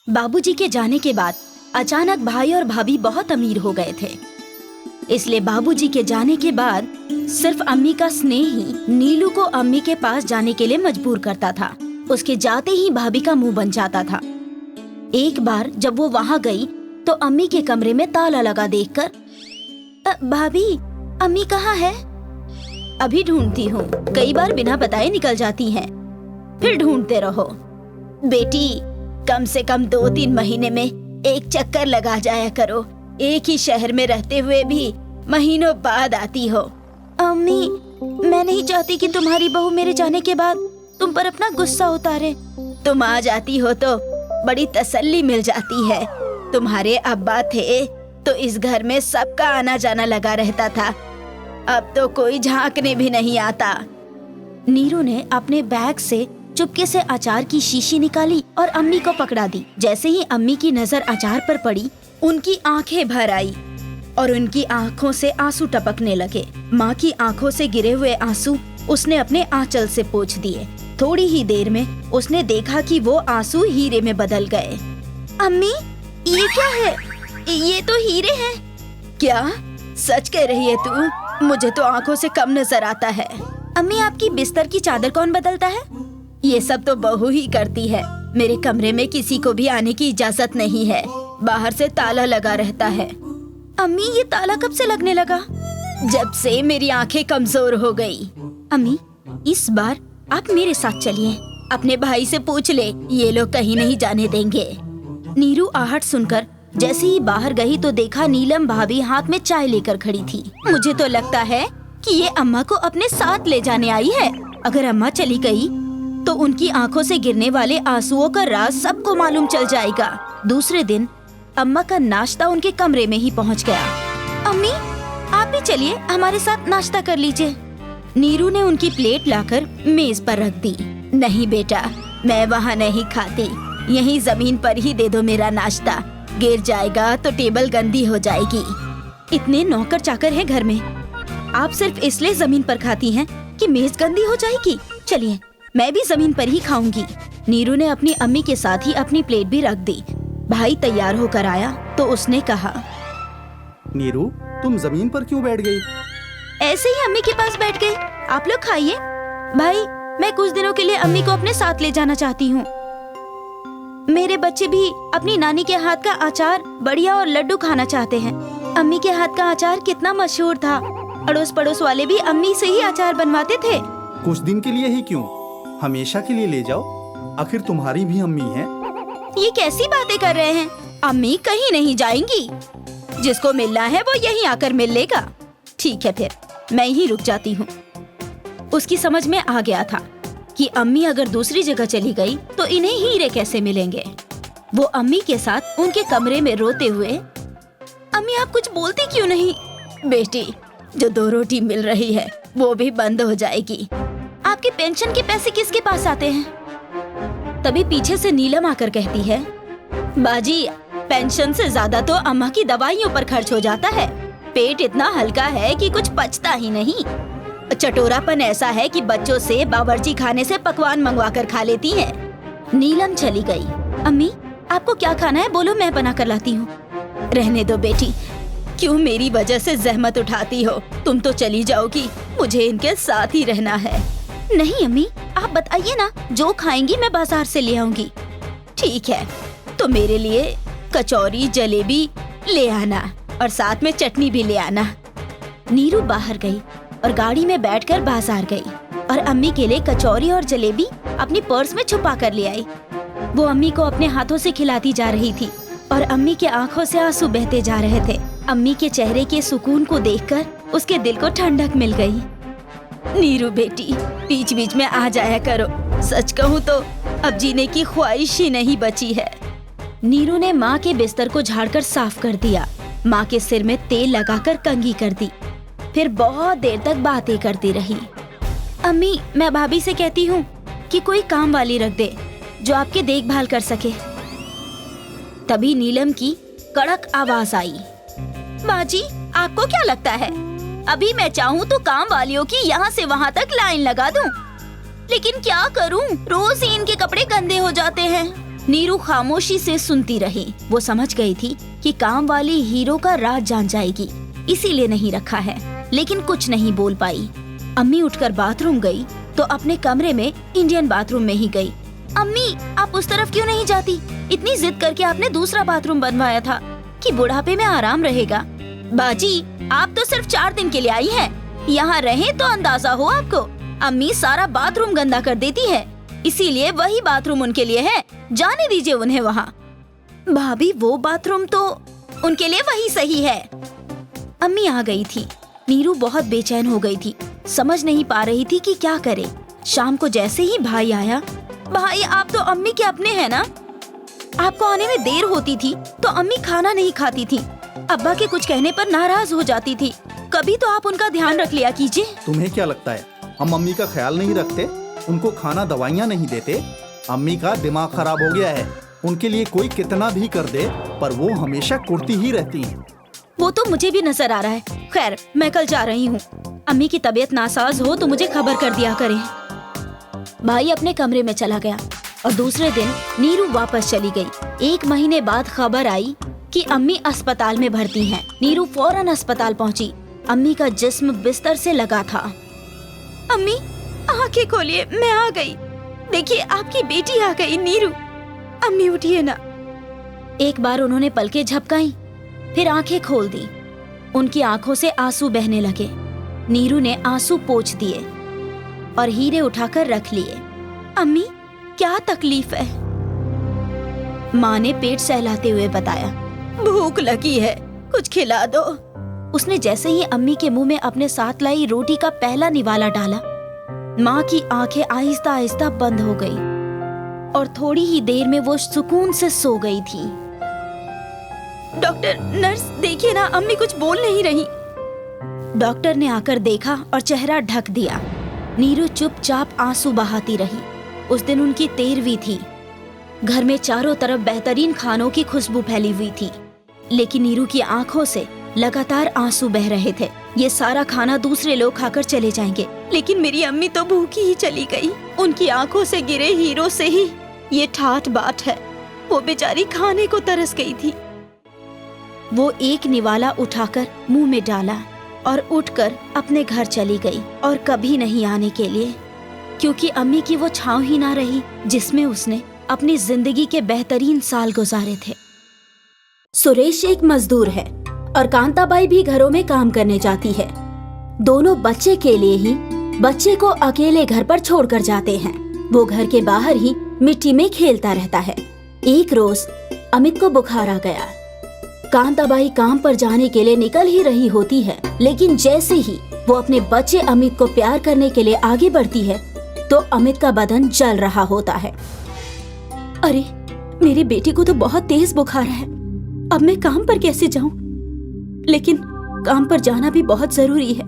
बाबूजी के जाने के बाद अचानक भाई और भाभी बहुत अमीर हो गए थे। इसलिए बाबूजी के जाने के बाद सिर्फ अम्मी का स्नेह ही नीलू को अम्मी के पास जाने के लिए मजबूर करता था। उसके जाते ही भाभी का मुंह बन जाता था। एक बार जब वो वहाँ गई तो अम्मी के कमरे में ताला लगा देखकर, भाभी अम्मी कहाँ है? अभी ढूंढती हूँ, कई बार बिना बताए निकल जाती हैं। फिर ढूंढते रहो। बेटी, कम से कम 2-3 महीने में एक चक्कर लगा जाया करो। एक ही शहर में रहते हुए भी महीनों बाद आती हो। अम्मी, मैं नहीं चाहती कि तुम्हारी बहू मेरे जाने के बाद तुम पर अपना गुस्सा उतारे। तुम आ जाती हो तो बड़ी तसल्ली मिल जाती है। तुम्हारे अब्बा थे तो इस घर में सबका आना जाना लगा रहता था। अब तो कोई झांकने भी नहीं आता। नीरू ने अपने बैग से चुपके से अचार की शीशी निकाली और अम्मी को पकड़ा दी। जैसे ही अम्मी की नजर अचार पर पड़ी, उनकी आंखें भर आई और उनकी आंखों से आंसू टपकने लगे। माँ की आंखों से गिरे हुए आंसू उसने अपने आंचल से पोंछ दिए। थोड़ी ही देर में उसने देखा कि वो आंसू हीरे में बदल गए। अम्मी, ये क्या है? ये तो हीरे हैं। क्या सच कह रही है तू? मुझे तो आंखों से कम नजर आता है। अम्मी, आपकी बिस्तर की चादर कौन बदलता है? ये सब तो बहू ही करती है। मेरे कमरे में किसी को भी आने की इजाजत नहीं है। बाहर से ताला लगा रहता है। अम्मी, ये ताला कब से लगने लगा? जब से मेरी आंखें कमजोर हो गई। अम्मी, इस बार आप मेरे साथ चलिए। अपने भाई से पूछ ले, ये लोग कहीं नहीं जाने देंगे। नीरू आहट सुनकर जैसे ही बाहर गई तो देखा नीलम भाभी हाथ में चाय लेकर खड़ी थी। मुझे तो लगता है कि ये अम्मा को अपने साथ ले जाने आई है। अगर अम्मा चली गई तो उनकी आंखों से गिरने वाले आंसुओं का राज सबको मालूम चल जाएगा। दूसरे दिन अम्मा का नाश्ता उनके कमरे में ही पहुंच गया। अम्मी, आप भी चलिए, हमारे साथ नाश्ता कर लीजिए। नीरू ने उनकी प्लेट लाकर मेज पर रख दी। नहीं बेटा, मैं वहाँ नहीं खाती। यहीं जमीन पर ही दे दो मेरा नाश्ता। गिर जाएगा तो टेबल गंदी हो जाएगी। इतने नौकर चाकर हैं घर में, आप सिर्फ इसलिए जमीन पर खाती हैं कि मेज गंदी हो जाएगी। चलिए, मैं भी जमीन पर ही खाऊंगी। नीरू ने अपनी अम्मी के साथ ही अपनी प्लेट भी रख दी। भाई तैयार होकर आया तो उसने कहा, नीरू, तुम जमीन पर क्यों बैठ गई? ऐसे ही अम्मी के पास बैठ गई। आप लोग खाइए। भाई, मैं कुछ दिनों के लिए अम्मी को अपने साथ ले जाना चाहती हूँ। मेरे बच्चे भी अपनी नानी के हाथ का अचार, बढ़िया और लड्डू खाना चाहते हैं। अम्मी के हाथ का अचार कितना मशहूर था। अड़ोस पड़ोस वाले भी अम्मी से ही अचार बनवाते थे। कुछ दिन के लिए ही क्यों, हमेशा के लिए ले जाओ। आखिर तुम्हारी भी अम्मी है। ये कैसी बातें कर रहे हैं? अम्मी कहीं नहीं जाएंगी। जिसको मिलना है वो यहीं आकर मिल लेगा। ठीक है, फिर मैं ही रुक जाती हूँ। उसकी समझ में आ गया था कि अम्मी अगर दूसरी जगह चली गई तो इन्हें हीरे कैसे मिलेंगे। वो अम्मी के साथ उनके कमरे में रोते हुए, अम्मी आप कुछ बोलती क्यों नहीं? बेटी, जो 2 रोटी मिल रही है वो भी बंद हो जाएगी। आपके पेंशन के पैसे किसके पास आते हैं? तभी पीछे से नीलम आकर कहती है, बाजी, पेंशन से ज्यादा तो अम्मा की दवाइयों पर खर्च हो जाता है। पेट इतना हल्का है कि कुछ पचता ही नहीं। चटोरापन ऐसा है कि बच्चों से बावर्ची खाने से पकवान मंगवा कर खा लेती हैं। नीलम चली गई। अम्मी, आपको क्या खाना है बोलो, मैं बना कर लाती हूँ। रहने दो बेटी, क्यों मेरी वजह से जहमत उठाती हो? तुम तो चली जाओगी, मुझे इनके साथ ही रहना है। नहीं अम्मी, आप बताइए ना, जो खाएंगी मैं बाजार से ले आऊंगी। ठीक है, तो मेरे लिए कचौरी जलेबी ले आना और साथ में चटनी भी ले आना। नीरू बाहर गई और गाड़ी में बैठकर बाजार गई और अम्मी के लिए कचौरी और जलेबी अपनी पर्स में छुपा कर ले आई। वो अम्मी को अपने हाथों से खिलाती जा रही थी और अम्मी के आंखों से आंसू बहते जा रहे थे। अम्मी के चेहरे के सुकून को देखकर उसके दिल को ठंडक मिल गई। नीरू बेटी, बीच बीच में आ जाया करो। सच कहूँ तो अब जीने की ख्वाहिश ही नहीं बची है। नीरू ने माँ के बिस्तर को झाड़कर साफ कर दिया। माँ के सिर में तेल लगाकर कंघी कर दी। फिर बहुत देर तक बातें करती रही। अम्मी, मैं भाभी से कहती हूँ कि कोई काम वाली रख दे जो आपकी देखभाल कर सके। तभी नीलम की कड़क आवाज आई, बाजी, आपको क्या लगता है अभी मैं चाहूँ तो काम वालियों की यहाँ से वहाँ तक लाइन लगा दूँ? लेकिन क्या करूँ, रोज ही इनके कपड़े गंदे हो जाते हैं। नीरू खामोशी से सुनती रही। वो समझ गई थी कि काम वाली हीरो का राज जान जाएगी, इसीलिए नहीं रखा है, लेकिन कुछ नहीं बोल पाई। अम्मी उठकर बाथरूम गई तो अपने कमरे में इंडियन बाथरूम में ही गई। अम्मी, आप उस तरफ क्यों नहीं जाती? इतनी जिद करके आपने दूसरा बाथरूम बनवाया था कि बुढ़ापे में आराम रहेगा। बाजी, आप तो सिर्फ 4 दिन के लिए आई हैं। यहाँ रहे तो अंदाजा हो आपको। अम्मी सारा बाथरूम गंदा कर देती है, इसीलिए वही बाथरूम उनके लिए है। जाने दीजिए उन्हें वहाँ। भाभी, वो बाथरूम तो उनके लिए वही सही है। अम्मी आ गई थी। नीरू बहुत बेचैन हो गई थी, समझ नहीं पा रही थी कि क्या करे। शाम को जैसे ही भाई आया, भाई आप तो अम्मी के अपने हैं ना? आपको आने में देर होती थी तो अम्मी खाना नहीं खाती थी। अब्बा के कुछ कहने पर नाराज हो जाती थी। कभी तो आप उनका ध्यान रख लिया कीजिए। तुम्हें क्या लगता है हम अम्मी का ख्याल नहीं रखते? उनको खाना दवाइयाँ नहीं देते? अम्मी का दिमाग खराब हो गया है। उनके लिए कोई कितना भी कर दे पर वो हमेशा कुड़ती ही रहती हैं। वो तो मुझे भी नजर आ रहा है। खैर, मैं कल जा रही हूँ। अम्मी की तबीयत नासाज हो तो मुझे खबर कर दिया करें। भाई अपने कमरे में चला गया और दूसरे दिन नीरू वापस चली गई। 1 महीने बाद खबर आई कि अम्मी अस्पताल में भर्ती हैं। नीरू फौरन अस्पताल पहुंची। अम्मी का जिस्म बिस्तर से लगा था। अम्मी, आंखें खोलिए, मैं आ गई। देखिए, आपकी बेटी आ गई। नीरू, अम्मी उठिए ना। एक बार उन्होंने पलकें झपकाई, फिर आंखें खोल दी। उनकी आंखों से आंसू बहने लगे। नीरू ने आंसू पोंछ दिए और हीरे उठाकर रख लिए। अम्मी, क्या तकलीफ है? माँ ने पेट सहलाते हुए बताया। भूख लगी है, कुछ खिला दो। उसने जैसे ही अम्मी के मुंह में अपने साथ लाई रोटी का पहला निवाला डाला, माँ की आंखें आहिस्ता आहिस्ता बंद हो गई और थोड़ी ही देर में वो सुकून से सो गई थी। डॉक्टर, नर्स, देखिए ना, अम्मी कुछ बोल नहीं रही। डॉक्टर ने आकर देखा और चेहरा ढक दिया। नीरू चुपचाप आंसू बहाती रही। उस दिन उनकी 13वीं थी। घर में चारों तरफ बेहतरीन खानों की खुशबू फैली हुई थी, लेकिन नीरू की आंखों से लगातार आंसू बह रहे थे। ये सारा खाना दूसरे लोग खाकर चले जाएंगे, लेकिन मेरी अम्मी तो भूखी ही चली गई। उनकी आंखों से गिरे हीरो से ही ये ठाठ बाट है। वो बेचारी खाने को तरस गई थी। वो एक निवाला उठाकर मुंह में डाला और उठकर अपने घर चली गई और कभी नहीं आने के लिए, क्योंकि अम्मी की वो छांव ही ना रही जिसमें उसने अपनी जिंदगी के बेहतरीन साल गुजारे थे। सुरेश एक मजदूर है और कांताबाई भी घरों में काम करने जाती है। दोनों बच्चे के लिए ही बच्चे को अकेले घर पर छोड़कर जाते हैं। वो घर के बाहर ही मिट्टी में खेलता रहता है। एक रोज अमित को बुखार आ गया। कांताबाई काम पर जाने के लिए निकल ही रही होती है, लेकिन जैसे ही वो अपने बच्चे अमित को प्यार करने के लिए आगे बढ़ती है तो अमित का बदन जल रहा होता है। अरे, मेरी बेटी को तो बहुत तेज बुखार है। अब मैं काम पर कैसे जाऊं? लेकिन काम पर जाना भी बहुत जरूरी है,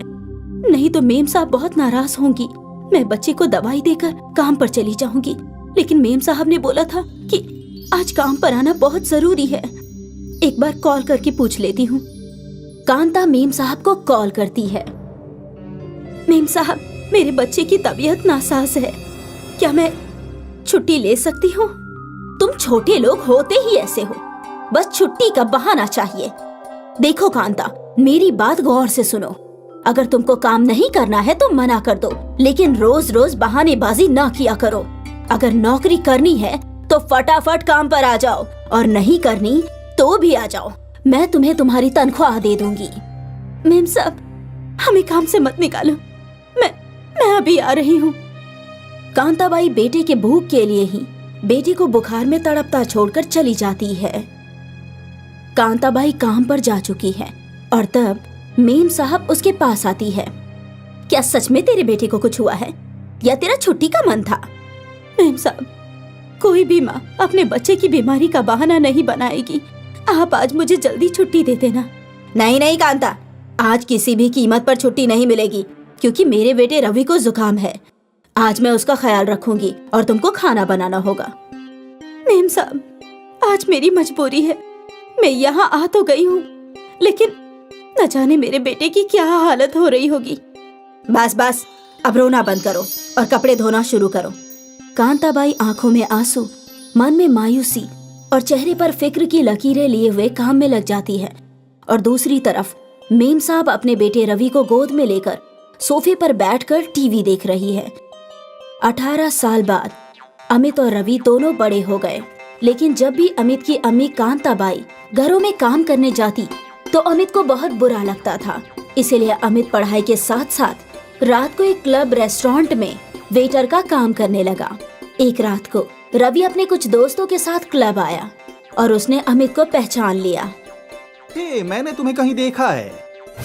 नहीं तो मेम साहब बहुत नाराज होंगी। मैं बच्चे को दवाई देकर काम पर चली जाऊंगी, लेकिन मेम साहब ने बोला था कि आज काम पर आना बहुत जरूरी है। एक बार कॉल करके पूछ लेती हूँ। कांता मेम साहब को कॉल करती है। मेम साहब, मेरे बच्चे की तबीयत नासाज है, क्या मैं छुट्टी ले सकती हूँ? तुम छोटे लोग होते ही ऐसे हो, बस छुट्टी का बहाना चाहिए। देखो कांता, मेरी बात गौर से सुनो। अगर तुमको काम नहीं करना है तो मना कर दो, लेकिन रोज रोज बहानेबाजी ना किया करो। अगर नौकरी करनी है तो फटाफट काम पर आ जाओ, और नहीं करनी तो भी आ जाओ। मैं तुम्हें तुम्हारी तनख्वाह दे दूंगी। मेम साहब, हमें काम से मत निकालो, मैं अभी आ रही हूँ। कांताबाई बेटे के भूख के लिए ही बेटी को बुखार में तड़पता छोड़कर चली जाती है। कांताबाई काम पर जा चुकी है और तब मेम साहब उसके पास आती है। क्या सच में तेरे बेटे को कुछ हुआ है या तेरा छुट्टी का मन था? मेम साहब, कोई भी माँ अपने बच्चे की बीमारी का बहाना नहीं बनाएगी। आप आज मुझे जल्दी छुट्टी दे देना। नहीं नहीं कांता, आज किसी भी कीमत पर छुट्टी नहीं मिलेगी, क्योंकि मेरे बेटे रवि को जुकाम है। आज मैं उसका ख्याल रखूंगी और तुमको खाना बनाना होगा। मेम साहब, आज मेरी मजबूरी है। मैं यहाँ आ तो गई हूँ, लेकिन न जाने मेरे बेटे की क्या हालत हो रही होगी। बस बस, अब रोना बंद करो और कपड़े धोना शुरू करो। कांताबाई आंखों में आंसू, मन में मायूसी और चेहरे पर फिक्र की लकीरें लिए हुए काम में लग जाती है और दूसरी तरफ मेम साहब अपने बेटे रवि को गोद में लेकर सोफे पर बैठकर टीवी देख रही है। 18 साल बाद अमित और रवि दोनों बड़े हो गए, लेकिन जब भी अमित की अम्मी कांताबाई घरों में काम करने जाती तो अमित को बहुत बुरा लगता था। इसीलिए अमित पढ़ाई के साथ साथ रात को एक क्लब रेस्टोरेंट में वेटर का काम करने लगा। एक रात को रवि अपने कुछ दोस्तों के साथ क्लब आया और उसने अमित को पहचान लिया। हे, मैंने तुम्हें कहीं देखा है।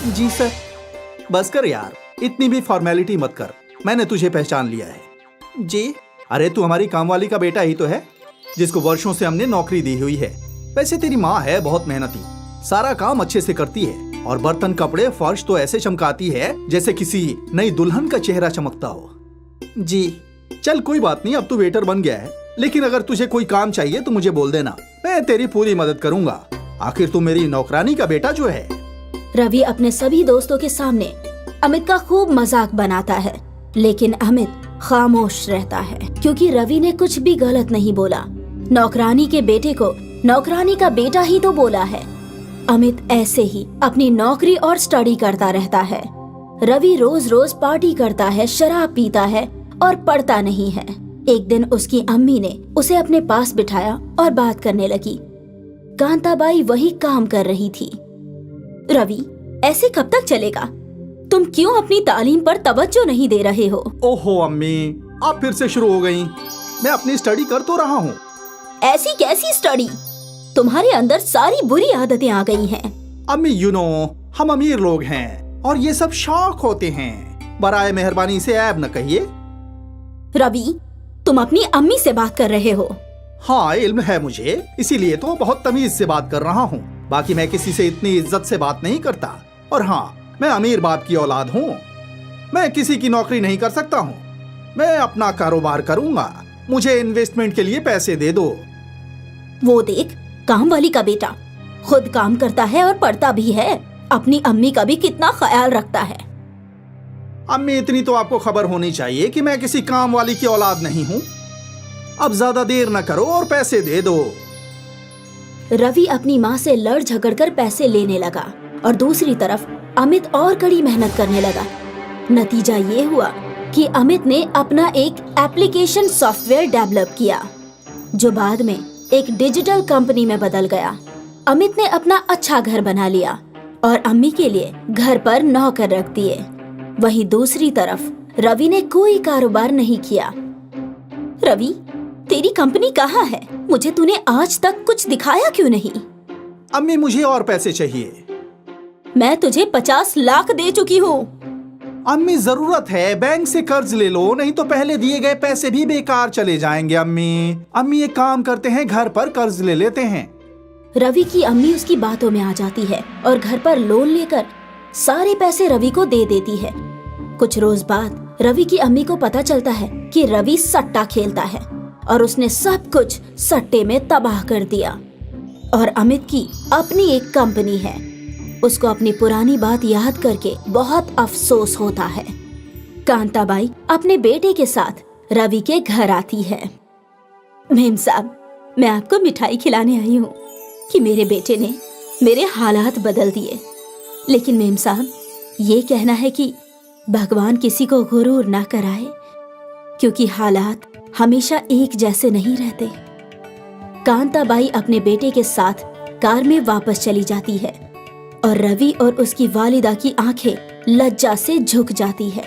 जी सर। बस कर यार, इतनी भी फॉर्मेलिटी मत कर, मैंने तुझे पहचान लिया है। जी? अरे तू हमारी कामवाली का बेटा ही तो है, जिसको वर्षों से हमने नौकरी दी हुई है। वैसे तेरी माँ है बहुत मेहनती, सारा काम अच्छे से करती है और बर्तन कपड़े फर्श तो ऐसे चमकाती है जैसे किसी नई दुल्हन का चेहरा चमकता हो। जी। चल कोई बात नहीं, अब तू वेटर बन गया है, लेकिन अगर तुझे कोई काम चाहिए तो मुझे बोल देना, मैं तेरी पूरी मदद करूंगा। आखिर तू मेरी नौकरानी का बेटा जो है। रवि अपने सभी दोस्तों के सामने अमित का खूब मजाक बनाता है, लेकिन अमित खामोश रहता है क्योंकि रवि ने कुछ भी गलत नहीं बोला। नौकरानी के बेटे को नौकरानी का बेटा ही तो बोला है। अमित ऐसे ही अपनी नौकरी और स्टडी करता रहता है। रवि रोज रोज पार्टी करता है, शराब पीता है और पढ़ता नहीं है। एक दिन उसकी अम्मी ने उसे अपने पास बिठाया और बात करने लगी। कांताबाई वही काम कर रही थी। रवि, ऐसे कब तक चलेगा? तुम क्यों अपनी तालीम पर तवज्जो नहीं दे रहे हो? ओहो अम्मी, आप फिर से शुरू हो गयी। मैं अपनी स्टडी कर तो रहा हूँ। ऐसी कैसी स्टडी? तुम्हारे अंदर सारी बुरी आदतें आ गई हैं। अम्मी यू नो, हम अमीर लोग हैं और ये सब शौक होते हैं। बराए मेहरबानी से ऐब न कहिए। रवि, तुम अपनी अम्मी से बात कर रहे हो? हाँ, इल्म है मुझे, इसीलिए तो बहुत तमीज से बात कर रहा हूँ। बाकी मैं किसी से इतनी इज्जत से बात नहीं करता। और हाँ, मैं अमीर बाप की औलाद हूँ, मैं किसी की नौकरी नहीं कर सकता हूँ। मैं अपना कारोबार करूँगा, मुझे इन्वेस्टमेंट के लिए पैसे दे दो। वो देख, काम वाली का बेटा खुद काम करता है और पढ़ता भी है, अपनी अम्मी का भी कितना ख्याल रखता है। अम्मी, इतनी तो आपको खबर होनी चाहिए कि मैं किसी काम वाली की औलाद नहीं हूँ। अब ज्यादा देर न करो और पैसे दे दो। रवि अपनी माँ से लड़ झगड़ कर पैसे लेने लगा और दूसरी तरफ अमित और कड़ी मेहनत करने लगा। नतीजा ये हुआ कि अमित ने अपना एक एप्लीकेशन सॉफ्टवेयर डेवलप किया, जो बाद में एक डिजिटल कंपनी में बदल गया। अमित ने अपना अच्छा घर बना लिया और अम्मी के लिए घर पर नौकर रख दिए। वहीं दूसरी तरफ रवि ने कोई कारोबार नहीं किया। रवि, तेरी कंपनी कहाँ है? मुझे तूने आज तक कुछ दिखाया क्यों नहीं? अम्मी, मुझे और पैसे चाहिए। मैं तुझे 50 लाख दे चुकी हूँ। अम्मी, जरूरत है, बैंक से कर्ज ले लो, नहीं तो पहले दिए गए पैसे भी बेकार चले जाएंगे। अम्मी एक काम करते हैं, घर पर कर्ज ले लेते हैं। रवि की अम्मी उसकी बातों में आ जाती है और घर पर लोन लेकर सारे पैसे रवि को दे देती है। कुछ रोज बाद रवि की अम्मी को पता चलता है कि रवि सट्टा खेलता है और उसने सब कुछ सट्टे में तबाह कर दिया। और अमित की अपनी एक कंपनी है। उसको अपनी पुरानी बात याद करके बहुत अफसोस होता है। कांताबाई अपने बेटे के साथ रवि के घर आती है। मेम साहब, मैं आपको मिठाई खिलाने आई हूँ कि मेरे बेटे ने मेरे हालात बदल दिए। लेकिन मेम साहब, ये कहना है कि भगवान किसी को गुरूर ना कराए, क्योंकि हालात हमेशा एक जैसे नहीं रहते। कांताबाई अपने बेटे के साथ कार में वापस चली जाती है और रवि और उसकी वालिदा की आंखें लज्जा से झुक जाती है।